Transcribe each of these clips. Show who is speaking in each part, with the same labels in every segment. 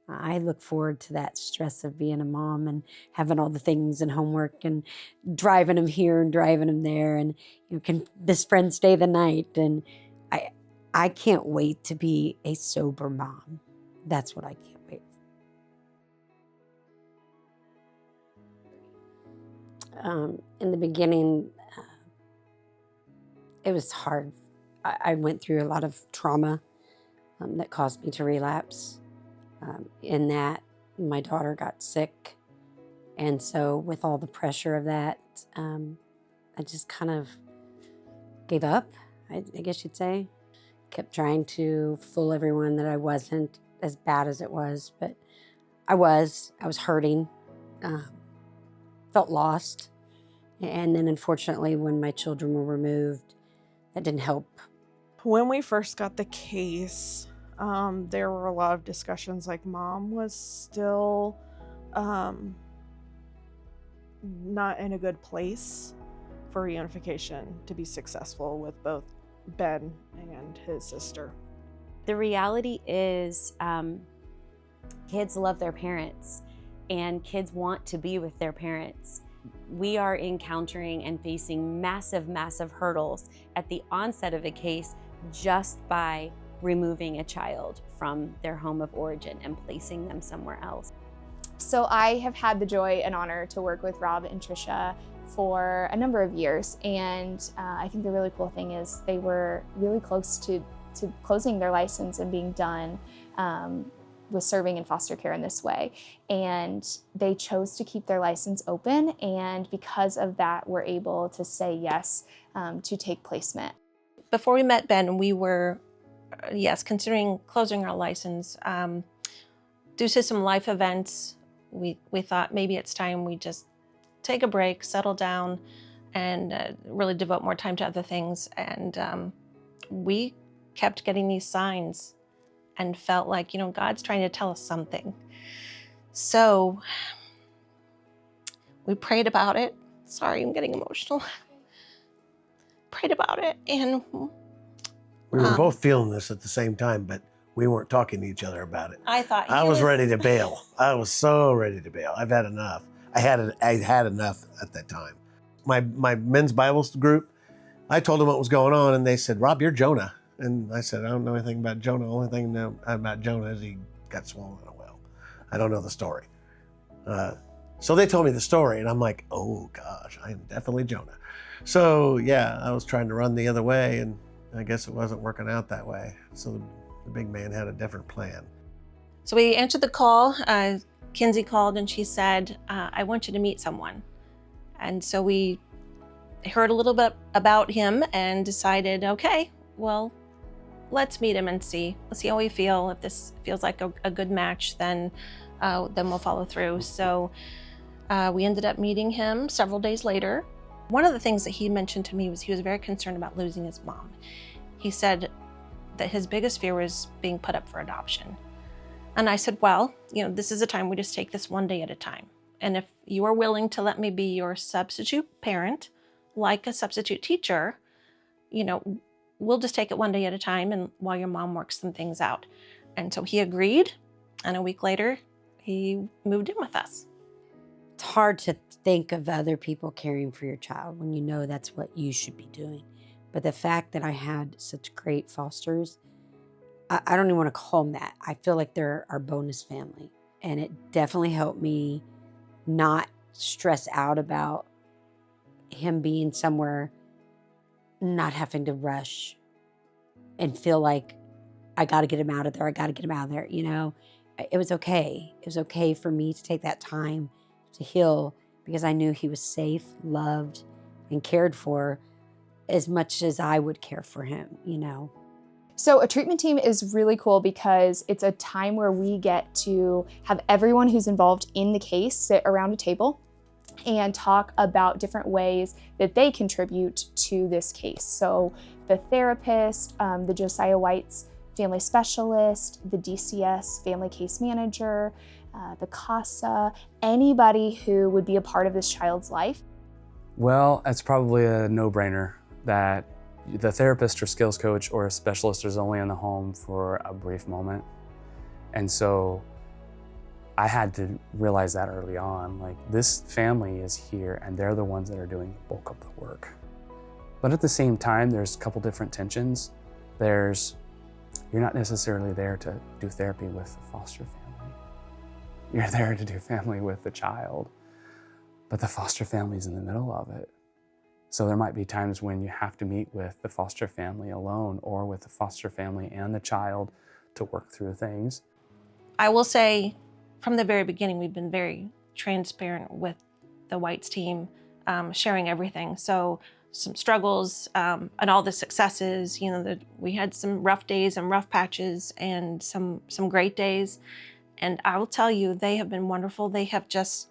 Speaker 1: I look forward to that stress of being a mom and having all the things and homework and driving them here and driving them there, and can this friend stay the night? And I I can't wait to be a sober mom. That's what I can't wait. In the beginning, it was hard. I went through a lot of trauma that caused me to relapse. In that, my daughter got sick. And so, with all the pressure of that, I just kind of gave up, I guess you'd say. Kept trying to fool everyone that I wasn't as bad as it was, but I was. I was hurting, um, felt lost. And then, unfortunately, when my children were removed, that didn't help.
Speaker 2: When we first got the case, there were a lot of discussions. Like, Mom was still not in a good place for reunification to be successful with both Ben and his sister.
Speaker 3: The reality is, kids love their parents, and kids want to be with their parents. We are encountering and facing massive, massive hurdles at the onset of a case just by removing a child from their home of origin and placing them somewhere else.
Speaker 4: So I have had the joy and honor to work with Rob and Trisha for a number of years, and I think the really cool thing is they were really close to closing their license and being done with serving in foster care in this way. And they chose to keep their license open, and because of that, were able to say yes to take placement.
Speaker 5: Before we met Ben, we were, yes, considering closing our license. Due to some life events, we thought maybe it's time we just take a break, settle down, and really devote more time to other things. And we kept getting these signs and felt like, God's trying to tell us something. So we prayed about it. Sorry, I'm getting emotional. Prayed about it, and
Speaker 6: we were both feeling this at the same time, but we weren't talking to each other about it.
Speaker 5: I
Speaker 6: was ready to bail. I was so ready to bail. I've had enough. I had enough at that time. My men's Bible group, I told them what was going on, and they said, "Rob, you're Jonah." And I said, "I don't know anything about Jonah. The only thing I know about Jonah is he got swallowed in a well. I don't know the story." So they told me the story, and I'm like, "Oh gosh, I am definitely Jonah." So yeah, I was trying to run the other way, and I guess it wasn't working out that way. So the big man had a different plan.
Speaker 5: So we answered the call. Kinsey called, and she said, "I want you to meet someone." And so we heard a little bit about him and decided, okay, well, let's meet him and see. Let's see how we feel. If this feels like a good match, then we'll follow through. So we ended up meeting him several days later. One of the things that he mentioned to me was he was very concerned about losing his mom. He said that his biggest fear was being put up for adoption. And I said, well, this is a time we just take this one day at a time. And if you are willing to let me be your substitute parent, like a substitute teacher, we'll just take it one day at a time, and while your mom works some things out. And so he agreed, and a week later, he moved in with us.
Speaker 1: It's hard to think of other people caring for your child when you know that's what you should be doing. But the fact that I had such great fosters, I don't even want to call them that. I feel like they're our bonus family. And it definitely helped me not stress out about him being somewhere, not having to rush and feel like I got to get him out of there. I got to get him out of there. It was okay. It was okay for me to take that time to heal because I knew he was safe, loved, and cared for as much as I would care for him,
Speaker 4: So a treatment team is really cool because it's a time where we get to have everyone who's involved in the case sit around a table and talk about different ways that they contribute to this case. So the therapist, the Josiah White's family specialist, the DCS family case manager, the CASA, anybody who would be a part of this child's life.
Speaker 7: Well, it's probably a no-brainer that the therapist or skills coach or a specialist is only in the home for a brief moment. And so I had to realize that early on, like this family is here and they're the ones that are doing the bulk of the work. But at the same time, there's a couple different tensions. You're not necessarily there to do therapy with the foster family. You're there to do family with the child, but the foster family's in the middle of it. So there might be times when you have to meet with the foster family alone or with the foster family and the child to work through things.
Speaker 5: I will say from the very beginning, we've been very transparent with the Whites team, sharing everything. So some struggles and all the successes, you know, we had some rough days and rough patches and some great days. And I will tell you, they have been wonderful. They have just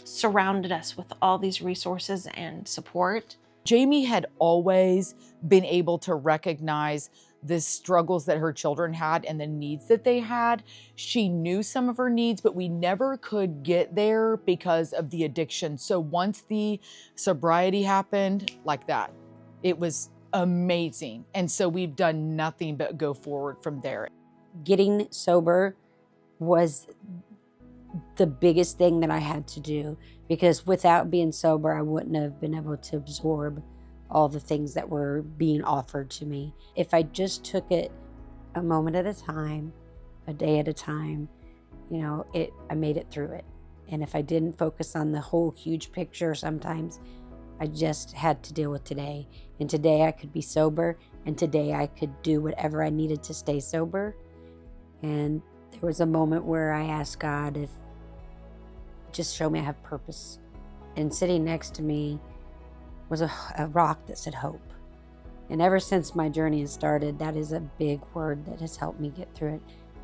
Speaker 5: surrounded us with all these resources and support.
Speaker 8: Jamie had always been able to recognize the struggles that her children had and the needs that they had. She knew some of her needs, but we never could get there because of the addiction. So once the sobriety happened, like that, it was amazing. And so we've done nothing but go forward from there.
Speaker 1: Getting sober was the biggest thing that I had to do, because without being sober, I wouldn't have been able to absorb all the things that were being offered to me. If I just took it a moment at a time, a day at a time, you know, I made it through it. And if I didn't focus on the whole huge picture, sometimes I just had to deal with today. And today I could be sober, and today I could do whatever I needed to stay sober. And there was a moment where I asked God if just show me I have purpose. And sitting next to me was a rock that said hope. And ever since my journey has started, that is a big word that has helped me get through it.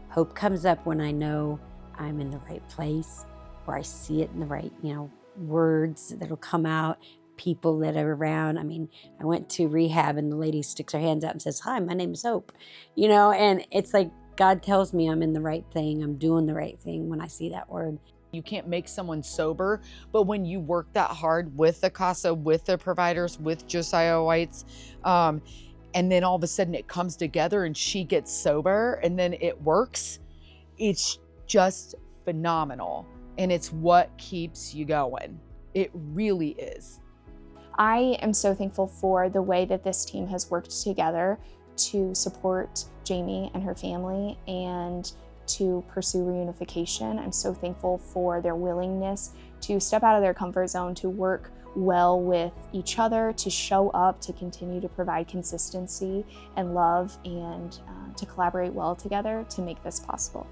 Speaker 1: Hope comes up when I know I'm in the right place, or I see it in the right, you know, words that'll come out, people that are around. I mean, I went to rehab and the lady sticks her hands out and says, "Hi, my name is Hope." You know, and it's like God tells me I'm in the right thing, I'm doing the right thing when I see that word.
Speaker 8: You can't make someone sober, but when you work that hard with the CASA, with the providers, with Josiah Whites, and then all of a sudden it comes together and she gets sober and then it works, it's just phenomenal. And it's what keeps you going. It really is.
Speaker 4: I am so thankful for the way that this team has worked together to support Jamie and her family and to pursue reunification. I'm so thankful for their willingness to step out of their comfort zone, to work well with each other, to show up, to continue to provide consistency and love, and to collaborate well together to make this possible.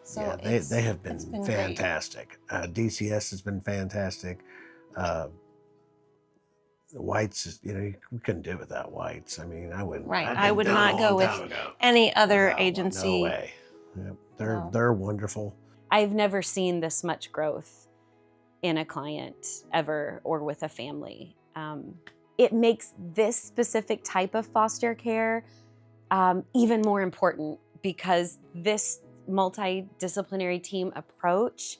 Speaker 5: So
Speaker 6: yeah, they have
Speaker 5: it's
Speaker 6: been
Speaker 5: great.
Speaker 6: fantastic. DCS has been fantastic. The Whites, you know, we couldn't do it without Whites. I mean, I wouldn't.
Speaker 5: Right.
Speaker 6: I've
Speaker 5: I
Speaker 6: been
Speaker 5: would
Speaker 6: done
Speaker 5: not
Speaker 6: a
Speaker 5: go
Speaker 6: long
Speaker 5: with
Speaker 6: time ago
Speaker 5: any other
Speaker 6: without one.
Speaker 5: agency.
Speaker 6: No way. Yep.
Speaker 5: No.
Speaker 6: They're wonderful.
Speaker 3: I've never seen this much growth in a client ever, or with a family. It makes this specific type of foster care even more important, because this multidisciplinary team approach,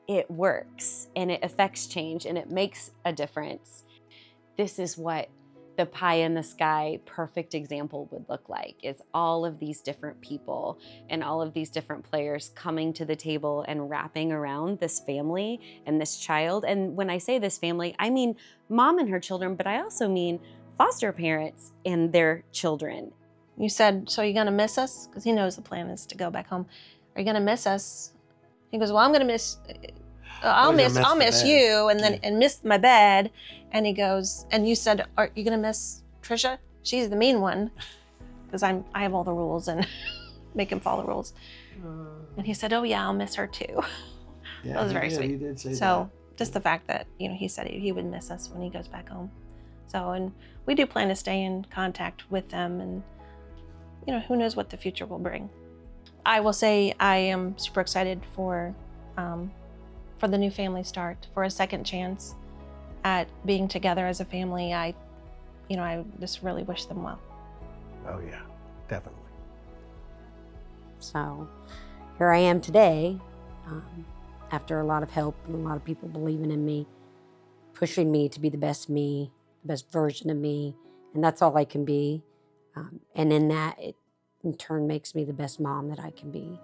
Speaker 3: it works and it affects change and it makes a difference. This is what the pie in the sky perfect example would look like, is all of these different people and all of these different players coming to the table and wrapping around this family and this child. And when I say this family, I mean mom and her children, but I also mean foster parents and their children.
Speaker 5: You said, "So you're gonna miss us?" Because he knows the plan is to go back home. "Are you gonna miss us?" He goes, "Well, I'm gonna miss. I'll
Speaker 6: Well, you're gonna
Speaker 5: I'll
Speaker 6: miss
Speaker 5: miss
Speaker 6: the
Speaker 5: you, and then
Speaker 6: Yeah.
Speaker 5: and miss my bed." And he goes, "And you said, are you gonna miss Trisha? She's the mean one, because I have all the rules and make him follow the rules." And he said, "Oh yeah, I'll miss her too." That was very sweet.
Speaker 6: He did say
Speaker 5: So just the fact that, you know, he said he would miss us when he goes back home. So, and we do plan to stay in contact with them, and you know, who knows what the future will bring. I will say I am super excited for the new family start, for a second chance at being together as a family. I just really wish them well.
Speaker 6: Oh yeah, definitely.
Speaker 1: So here I am today, after a lot of help and a lot of people believing in me, pushing me to be the best me, the best version of me, and that's all I can be. And in that, it in turn makes me the best mom that I can be.